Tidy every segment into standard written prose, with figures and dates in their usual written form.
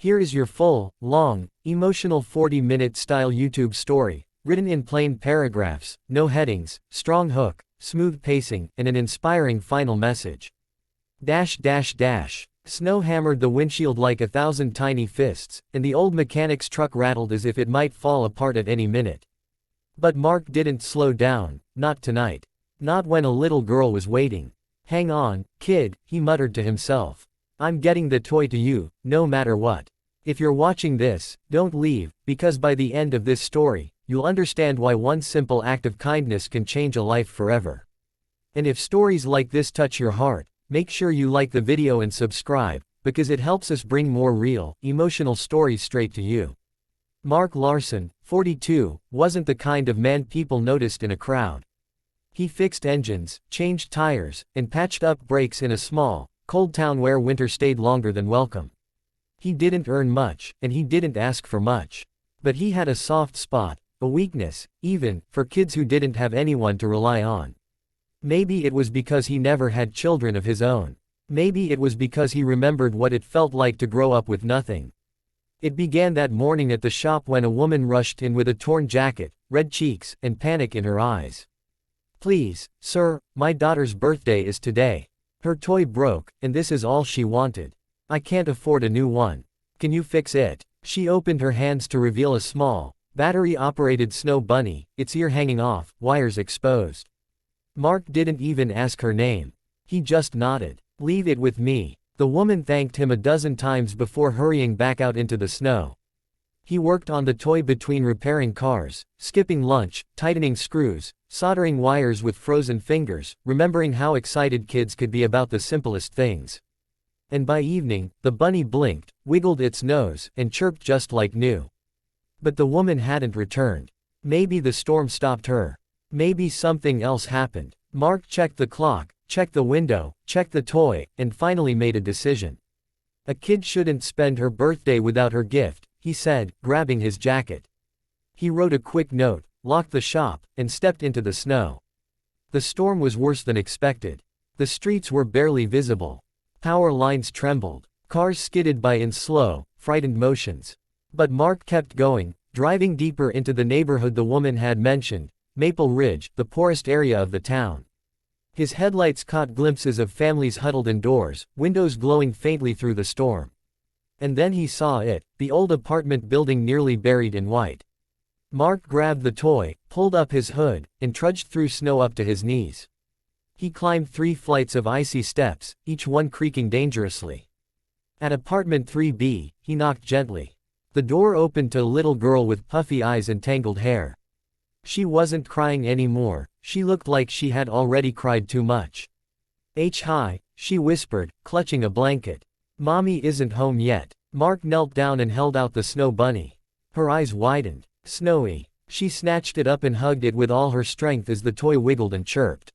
Here is your full, long, emotional 40-minute style YouTube story, written in plain paragraphs, no headings, strong hook, smooth pacing, and an inspiring final message. Snow hammered the windshield like 1,000 tiny fists, and the old mechanic's truck rattled as if it might fall apart at any minute. But Mark didn't slow down, not tonight. Not when a little girl was waiting. "Hang on, kid," he muttered to himself. "I'm getting the toy to you, no matter what. If you're watching this, don't leave, because by the end of this story, you'll understand why one simple act of kindness can change a life forever." And if stories like this touch your heart, make sure you like the video and subscribe, because it helps us bring more real, emotional stories straight to you. Mark Larson, 42, wasn't the kind of man people noticed in a crowd. He fixed engines, changed tires, and patched up brakes in a small, cold town where winter stayed longer than welcome. He didn't earn much, and he didn't ask for much. But he had a soft spot, a weakness, even, for kids who didn't have anyone to rely on. Maybe it was because he never had children of his own. Maybe it was because he remembered what it felt like to grow up with nothing. It began that morning at the shop when a woman rushed in with a torn jacket, red cheeks, and panic in her eyes. "Please, sir, my daughter's birthday is today. Her toy broke, and this is all she wanted. I can't afford a new one. Can you fix it?" She opened her hands to reveal a small, battery-operated snow bunny, its ear hanging off, wires exposed. Mark didn't even ask her name. He just nodded. "Leave it with me." The woman thanked him a dozen times before hurrying back out into the snow. He worked on the toy between repairing cars, skipping lunch, tightening screws, soldering wires with frozen fingers, remembering how excited kids could be about the simplest things. And by evening, the bunny blinked, wiggled its nose, and chirped just like new. But the woman hadn't returned. Maybe the storm stopped her. Maybe something else happened. Mark checked the clock, checked the window, checked the toy, and finally made a decision. A kid shouldn't spend her birthday without her gift, he said, grabbing his jacket. He wrote a quick note, locked the shop, and stepped into the snow. The storm was worse than expected. The streets were barely visible. Power lines trembled. Cars skidded by in slow, frightened motions. But Mark kept going, driving deeper into the neighborhood the woman had mentioned, Maple Ridge, the poorest area of the town. His headlights caught glimpses of families huddled indoors, windows glowing faintly through the storm. And then he saw it, the old apartment building nearly buried in white. Mark grabbed the toy, pulled up his hood, and trudged through snow up to his knees. He climbed 3 flights of icy steps, each one creaking dangerously. At apartment 3B, he knocked gently. The door opened to a little girl with puffy eyes and tangled hair. She wasn't crying anymore, she looked like she had already cried too much. "Hi," she whispered, clutching a blanket. "Mommy isn't home yet." Mark knelt down and held out the snow bunny. Her eyes widened. "Snowy." She snatched it up and hugged it with all her strength as the toy wiggled and chirped.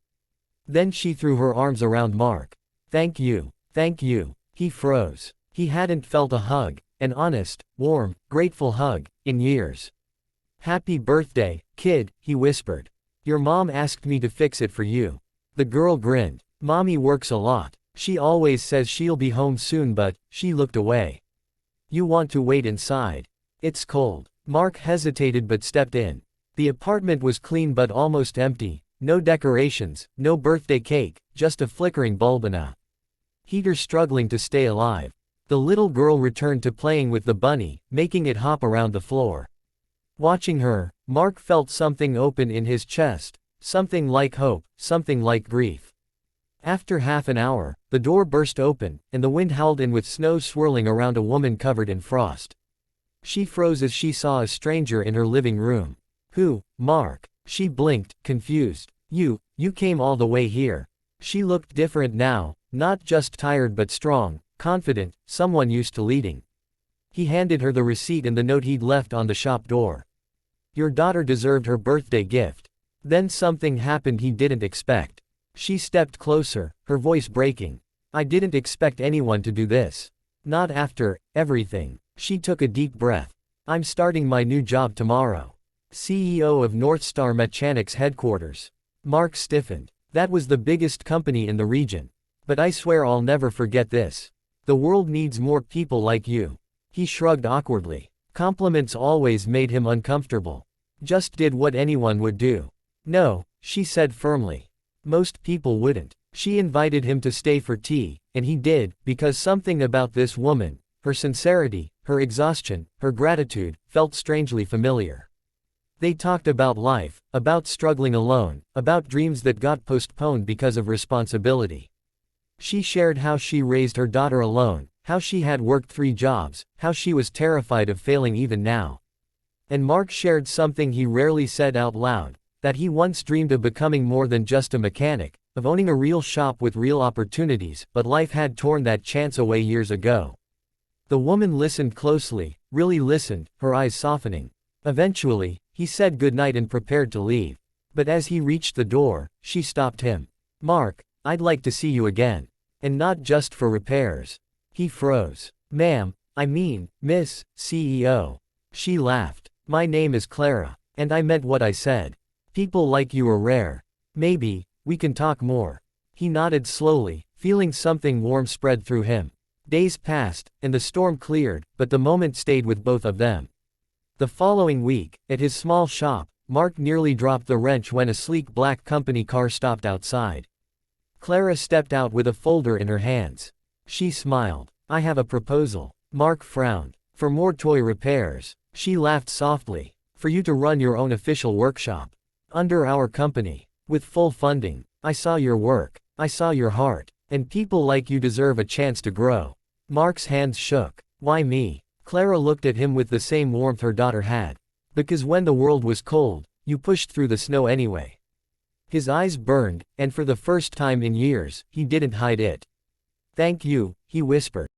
Then she threw her arms around Mark. "Thank you. Thank you." He froze. He hadn't felt a hug, an honest, warm, grateful hug, in years. "Happy birthday, kid," he whispered. "Your mom asked me to fix it for you." The girl grinned. "Mommy works a lot. She always says she'll be home soon, but," she looked away. "You want to wait inside? It's cold." Mark hesitated but stepped in. The apartment was clean but almost empty, no decorations, no birthday cake, just a flickering bulb and a heater struggling to stay alive. The little girl returned to playing with the bunny, making it hop around the floor. Watching her, Mark felt something open in his chest, something like hope, something like grief. After half an hour, the door burst open, and the wind howled in with snow swirling around a woman covered in frost. She froze as she saw a stranger in her living room. "Who, Mark?" She blinked, confused. You came all the way here." She looked different now, not just tired but strong, confident, someone used to leading. He handed her the receipt and the note he'd left on the shop door. "Your daughter deserved her birthday gift." Then something happened he didn't expect. She stepped closer, her voice breaking. "I didn't expect anyone to do this. Not after everything." She took a deep breath. "I'm starting my new job tomorrow. CEO of North Star Mechanics headquarters." Mark stiffened. That was the biggest company in the region. "But I swear I'll never forget this. The world needs more people like you." He shrugged awkwardly. Compliments always made him uncomfortable. Just did what anyone would do. No, she said firmly. Most people wouldn't. She invited him to stay for tea, and he did, because something about this woman, her sincerity, her exhaustion, her gratitude, felt strangely familiar. They talked about life, about struggling alone, about dreams that got postponed because of responsibility. She shared how she raised her daughter alone, how she had worked 3 jobs, how she was terrified of failing even now. And Mark shared something he rarely said out loud, that he once dreamed of becoming more than just a mechanic, of owning a real shop with real opportunities, but life had torn that chance away years ago. The woman listened closely, really listened, her eyes softening. Eventually, he said goodnight and prepared to leave. But as he reached the door, she stopped him. "Mark, I'd like to see you again. And not just for repairs." He froze. "Ma'am, I mean, Miss CEO." She laughed. "My name is Clara. And I meant what I said. People like you are rare. Maybe, we can talk more." He nodded slowly, feeling something warm spread through him. Days passed, and the storm cleared, but the moment stayed with both of them. The following week, at his small shop, Mark nearly dropped the wrench when a sleek black company car stopped outside. Clara stepped out with a folder in her hands. She smiled. "I have a proposal." Mark frowned. "For more toy repairs." She laughed softly. "For you to run your own official workshop. Under our company. With full funding. I saw your work. I saw your heart. And people like you deserve a chance to grow." Mark's hands shook. "Why me?" Clara looked at him with the same warmth her daughter had. "Because when the world was cold, you pushed through the snow anyway." His eyes burned, and for the first time in years, he didn't hide it. "Thank you," he whispered.